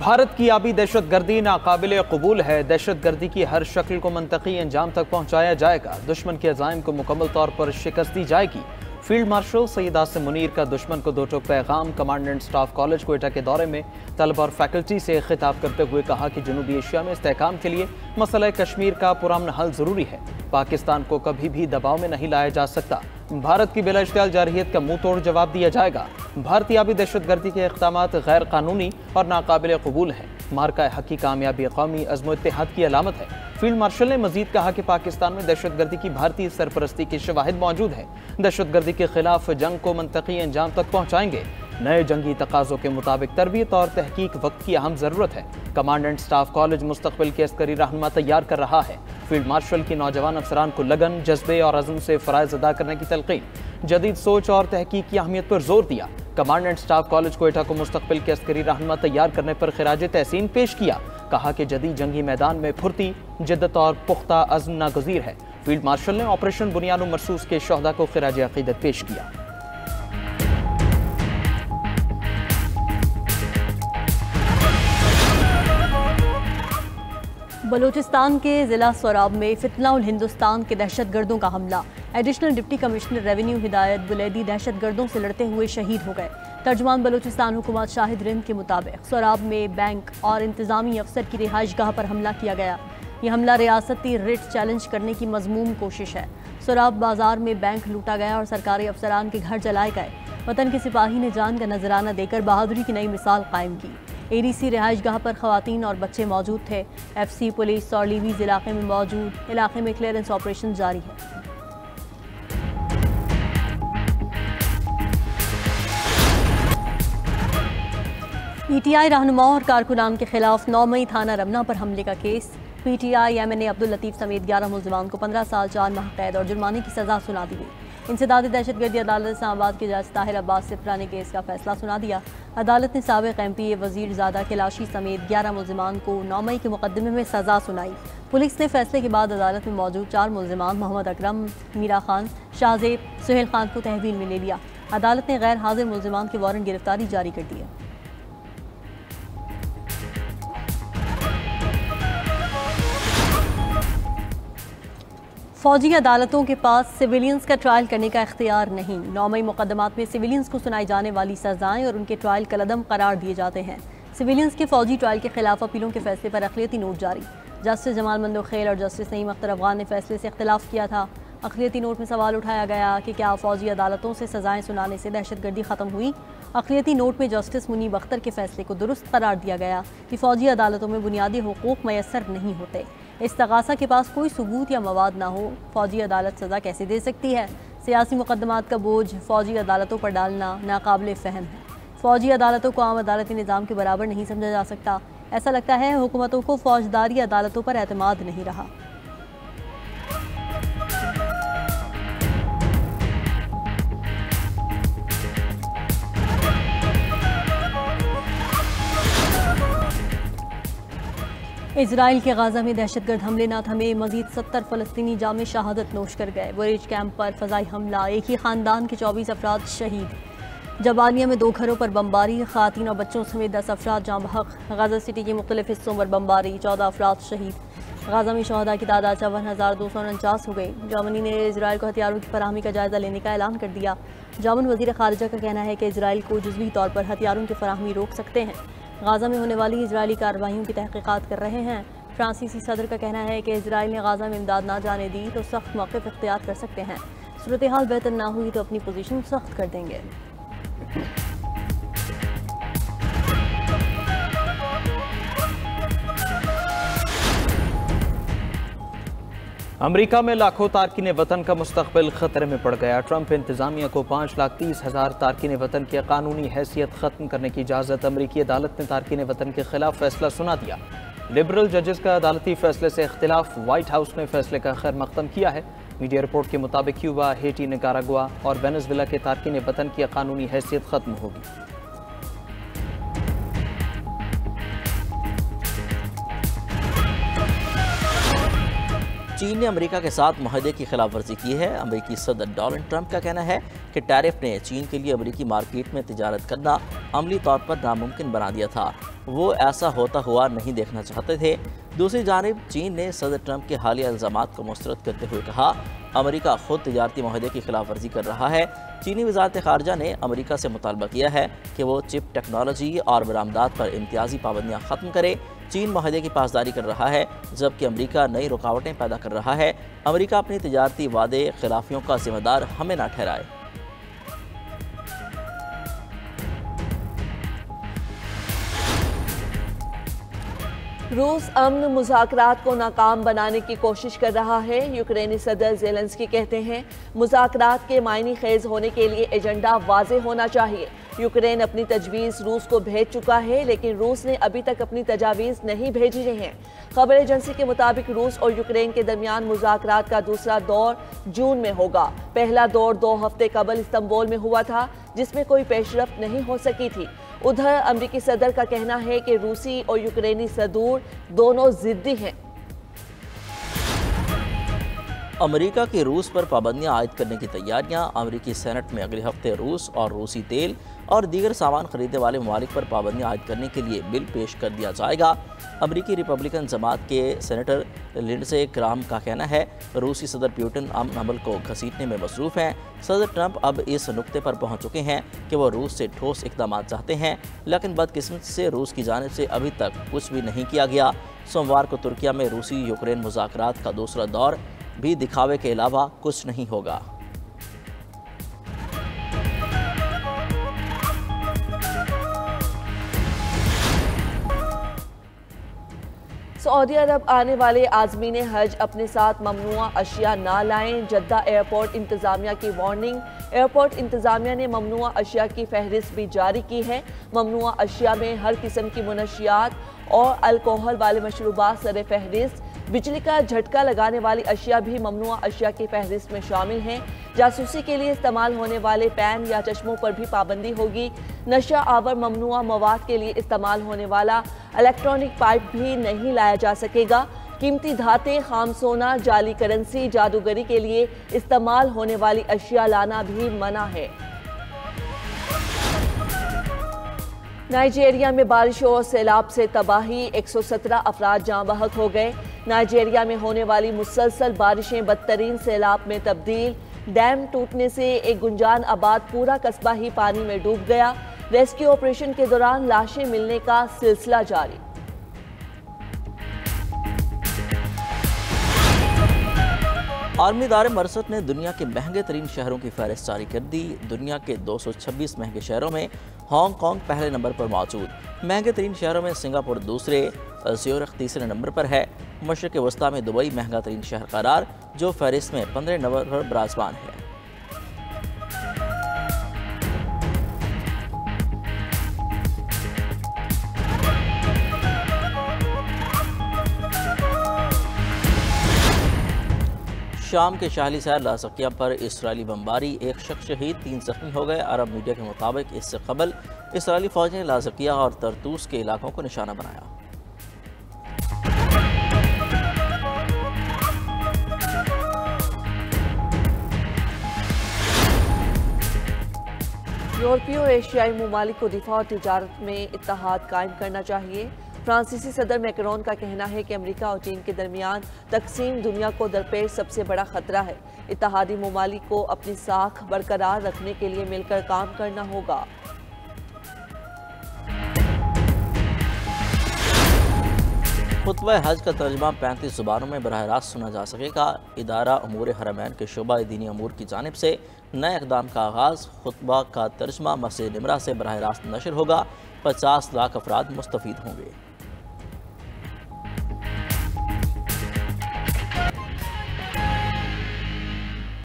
भारत की आबी दहशतगर्दी नाकाबिल कबूल है। दहशतगर्दी की हर शक्ल को मंतकी अंजाम तक पहुंचाया जाएगा। दुश्मन के अज़ाइम को मुकम्मल तौर पर शिकस्त दी जाएगी। फील्ड मार्शल सैयद आसिम मुनीर का दुश्मन को दो टोक पैगाम। कमांडेंट स्टाफ कॉलेज क्वेटा के दौरे में तलबा और फैकल्टी से खिताब करते हुए कहा कि जनूबी एशिया में इस्तेहकाम के लिए मसला कश्मीर का पुरअमन हल जरूरी है। पाकिस्तान को कभी भी दबाव में नहीं लाया जा सकता। भारत की बिला इश्तियाल जारहियत का मुंह तोड़ जवाब दिया जाएगा। भारतीय आबी दहशतगर्दी के इक़दामात गैर कानूनी और नाकाबिल कबूल हैं। मार्का हक़ की कामयाबी कौमी अज़्म इत्तेहाद की अलामत है। फील्ड मार्शल ने मजीद कहा कि पाकिस्तान में दहशतगर्दी की भारतीय सरपरस्ती के शवाहिद मौजूद हैं। दहशतगर्दी के खिलाफ जंग को मंतकी अंजाम तक पहुँचाएंगे। नए जंगी तकाज़ों के मुताबिक तरबियत और तहकीक वक्त की अहम ज़रूरत है। कमांडेंट स्टाफ कॉलेज मुस्तक़बिल के अस्करी रहनुमा तैयार कर रहा है। फील्ड मार्शल की नौजवान अफसरान को लगन, जज्बे और अज़्म से फ़राइज़ अदा करने की तलक़ीन, जदीद सोच और तहकीक की अहमियत पर जोर दिया। कमांडेंट स्टाफ कॉलेज क्वेटा को मुस्तक़बिल के अस्करी रहनुमा तैयार करने पर खिराज तहसीन पेश किया। कहा कि जदीद जंगी मैदान में फुर्ती, जिद्दत और पुख्ता अज़्म नागज़ीर है। फील्ड मार्शल ने ऑपरेशन बुनियाद मरसूस के शोहदा को खिराज अक़ीदत पेश किया। बलूचिस्तान के ज़िला सोराब में फितना उल हिंदुस्तान के दहशतगर्दों का हमला। एडिशनल डिप्टी कमिश्नर रेवेन्यू हिदायत बुलैदी दहशतगर्दों से लड़ते हुए शहीद हो गए। तर्जुमान बलूचिस्तान हुकूमत शाहिद रिंद के मुताबिक सोराब में बैंक और इंतजामी अफसर की रिहाइश गाह पर हमला किया गया। यह हमला रियासती रिट चैलेंज करने की मजमूम कोशिश है। सोराब बाजार में बैंक लूटा गया और सरकारी अफसरान के घर जलाए गए। वतन के सिपाही ने जान का नजराना देकर बहादुरी की नई मिसाल कायम की। ADC रिहाइश गाह पर खवातीन और बच्चे मौजूद थे। FC पुलिस और लीवीज इलाके में मौजूद। इलाके में क्लियरेंस ऑपरेशन जारी है। PTI रहनुमाओं और कारकुनान के खिलाफ 9 मई थाना रमना पर हमले का case. PTI MNA Abdul Latif समेत 11 मुल्ज़िमान को 15 साल 4 माह कैद और जुर्माने की सज़ा सुना दी गई। इंसदादी दहशतगर्दी अदालत इस्लामाबाद के जज ताहिर अब्बास सिप्रा ने केस का फैसला सुना दिया। अदालत ने साबिक़ MPA वज़ीर ज़ादा खिलाशी समेत 11 मुल्ज़िमान को 9 मई के मुकदमे में सज़ा सुनाई। पुलिस ने फैसले के बाद अदालत में मौजूद 4 मुल्ज़िमान मोहम्मद अकरम, मीरा खान, शाहजेब, सुहेल खान को तहवील में ले लिया। अदालत ने गैर हाजिर मुल्ज़िमान के वारंट गिरफ्तारी जारी कर दिया। फौजी अदालतों के पास सिविलियंस का ट्रायल करने का इख्तियार नहीं। 9 मई मुकदमात में सिविलियंस को सुनाई जाने वाली सजाएं और उनके ट्रायल कलअदम करार दिए जाते हैं। सिविलियंस के फौजी ट्रायल के खिलाफ अपीलों के फैसले पर अक़लियती नोट जारी। जस्टिस जमाल मंदोखेल और जस्टिस नईम अख्तर अफगान ने फैसले से इख्तिलाफ किया था। अक़लियती नोट में सवाल उठाया गया कि क्या फौजी अदालतों से सजाएं सुनाने से दहशतगर्दी ख़त्म हुई। अक़लियती नोट में जस्टिस मुनीब अख्तर के फैसले को दुरुस्त करार दिया गया कि फौजी अदालतों में बुनियादी हुकूक मैसर नहीं होते। इस्तग़ासा के पास कोई सबूत या मवाद ना हो, फौजी अदालत सज़ा कैसे दे सकती है। सियासी मुकदमात का बोझ फौजी अदालतों पर डालना नाकाबिल फ़हम है। फौजी अदालतों को आम अदालती निज़ाम के बराबर नहीं समझा जा सकता। ऐसा लगता है हुकूमतों को फौजदारी अदालतों पर एतमाद नहीं रहा। इजराइल के गाजा में दहशतगर्द हमले न थमे। मजीद 70 फ़लस्तीनी जामे शहादत नोश कर गए। बुरेज कैंप पर फ़ज़ाई हमला, एक ही ख़ानदान के 24 अफराद शहीद। जबालिया में 2 घरों पर बमबारी, ख़ातीन और बच्चों समेत 10 अफराद जाँ बहक। गाजा सिटी के मुख्तलिफ हिस्सों पर बमबारी, 14 अफराद शहीद। गाजा में शहदा की तादाद 54,249 हो गई। जर्मनी ने इजराइल को हथियारों की फराहमी का जायज़ा लेने का ऐलान कर दिया। जर्मन वज़ीर ख़ारिजा का कहना है कि इजराइल को जुज़वी तौर पर हथियारों की फराहमी रोक सकते हैं। गाजा में होने वाली इजरायली कार्रवाइयों की तहक़ीक़ात कर रहे हैं। फ्रांसीसी सदर का कहना है कि इजराइल ने गाजा में इमदाद ना जाने दी तो सख्त मौक़िफ़ इख्तियार कर सकते हैं। सूरत हाल बेहतर ना हुई तो अपनी पोजीशन सख्त कर देंगे। अमरीका में लाखों तारकीन वतन का मुस्तक़बिल खतरे में पड़ गया। ट्रंप इंतजामिया को 5,30,000 तारकीन वतन की कानूनी हैसियत ख़त्म करने की इजाज़त। अमरीकी अदालत ने तारकीन वतन के खिलाफ फैसला सुना दिया। लिबरल जजेस का अदालती फैसले से इख्तिलाफ। वाइट हाउस ने फैसले का खैर मकदम किया है। मीडिया रिपोर्ट के मुताबिक क्यूबा, हेटी, निकारागुआ और वेनेजुएला के तारकीन वतन की कानूनी हैसियत ख़त्म होगी। चीन ने अमेरिका के साथ मुआहदे की खिलाफ वर्जी की है। अमेरिकी सदर डोनाल्ड ट्रंप का कहना है कि टैरिफ ने चीन के लिए अमेरिकी मार्केट में तिजारत करना अमली तौर पर नामुमकिन बना दिया था। वो ऐसा होता हुआ नहीं देखना चाहते थे। दूसरी जानिब चीन ने सदर ट्रंप के हालिया इल्ज़ामात को मुस्तरद करते हुए कहा, अमेरिका खुद तिजारती मुआहदे की खिलाफ वर्जी कर रहा है। चीनी वज़ारत ख़ारजा ने अमेरिका से मुतालबा किया है कि वो चिप टेक्नोलॉजी और बरामदात पर इम्तियाजी पाबंदियाँ ख़त्म करे। चीन मुआहदे की पासदारी कर रहा है, जबकि अमेरिका नई रुकावटें पैदा कर रहा है। अमेरिका अपनी तिजारती वादे खिलाफियों का जिम्मेदार हमें ना ठहराए। रूस अमन मुज़ाकरात को नाकाम बनाने की कोशिश कर रहा है। यूक्रेनी सदर ज़ेलेंस्की कहते हैं, मुज़ाकरात के मायने खेज होने के लिए एजेंडा वाज़ेह होना चाहिए। यूक्रेन अपनी तजवीज़ रूस को भेज चुका है, लेकिन रूस ने अभी तक अपनी तजावीज़ नहीं भेजी हैं। खबर एजेंसी के मुताबिक रूस और यूक्रेन के दरमियान मुज़ाकरात का दूसरा दौर जून में होगा। पहला दौर 2 हफ्ते कबल इस्तांबुल में हुआ था, जिसमें कोई पेशरफ्त नहीं हो सकी थी। उधर अमरीकी सदर का कहना है कि रूसी और यूक्रेनी सदूर दोनों जिद्दी हैं। अमेरिका की रूस पर पाबंदियां आयद करने की तैयारियां। अमेरिकी सेनेट में अगले हफ्ते रूस और रूसी तेल और दीगर सामान खरीदने वाले ममालिक पर पाबंदियां आयद करने के लिए बिल पेश कर दिया जाएगा। अमेरिकी रिपब्लिकन जमात के सेनेटर लिंडसे ग्राहम का कहना है, रूसी सदर पुतिन अमन अमल को घसीटने में मसरूफ़ हैं। सदर ट्रंप अब इस नुक्ते पर पहुंच चुके हैं कि वो रूस से ठोस इक़दाम चाहते हैं, लेकिन बदकिस्मती से रूस की जानिब से अभी तक कुछ भी नहीं किया गया। सोमवार को तुर्किया में रूसी यूक्रेन मुज़ाकरात का दूसरा दौर भी दिखावे के अलावा कुछ नहीं होगा। सऊदी अरब आने वाले आज़मीन हज अपने साथ ममनुआ अशिया ना लाएं। जद्दा एयरपोर्ट इंतज़ामिया की वार्निंग। एयरपोर्ट इंतज़ामिया ने ममनुआ अशिया की फहरिस्त भी जारी की है। ममनुआ अशिया में हर किस्म की मुनशियात और अल्कोहल वाले मशरूबात सर फहरिस्त। बिजली का झटका लगाने वाली अशिया भी ममनुआ अशिया की फहरिस्त में शामिल हैं। जासूसी के लिए इस्तेमाल होने वाले पैन या चश्मों पर भी पाबंदी होगी। नशा आवर ममनुआ मवाद के लिए इस्तेमाल होने वाला इलेक्ट्रॉनिक पाइप भी नहीं लाया जा सकेगा। कीमती धातें, खाम सोना, जाली करेंसी, जादूगरी के लिए इस्तेमाल होने वाली अशिया लाना भी मना है। नाइजीरिया में बारिश और सैलाब से तबाही, 117 अफराद जाँ बहक हो गए। नाइजीरिया में होने वाली मुसलसल बारिशें बदतरीन सैलाब में तब्दील। डैम टूटने से एक गुंजान आबाद पूरा कस्बा ही पानी में डूब गया। रेस्क्यू ऑपरेशन के दौरान लाशें मिलने का सिलसिला जारी। आर्मी इदारे मरसद ने दुनिया के महंगे तरीन शहरों की फहरिस्त जारी कर दी। दुनिया के 226 महंगे शहरों में हांगकांग पहले नंबर पर मौजूद। महंगे तरीन शहरों में सिंगापुर दूसरे, ज़्यूरिख तीसरे नंबर पर है। मशरक़ वस्ता में दुबई महंगा तरीन शहर करार, जो फहरिस्त में 15 नंबर पर बराजमान है। शाम के शाहली शहर लाज़किया पर इसराइली बमबारी, एक शख्स शहीद, 3 जख्मी हो गए। अरब मीडिया के मुताबिक इससे कबल इसराइली फौज ने लाज़किया और तरतूस के इलाकों को निशाना बनाया। यूरोपीय और एशियाई ममालिक को दिफा और तिजारत में इत्तेहाद कायम करना चाहिए। फ्रांसीसी सदर मैक्रोन का कहना है कि अमेरिका और चीन के दरमियान तकसीम दुनिया को दरपेश सबसे बड़ा खतरा है। इत्तेहादी ममालिक को अपनी साख बरकरार रखने के लिए मिलकर काम करना होगा। खुतबा हज का तर्जमा 35 ज़ुबानों में बराह रास्त सुना जा सकेगा। इदारा उमूर हरमैन के शोबा दीनी अमूर की जानिब से नए इक़दाम का आगाज़। खुतबा का तर्जमा मस्जिद निमरा से बराह रास्त नशर होगा। 50 लाख अफराद मुस्तफ़ीद होंगे।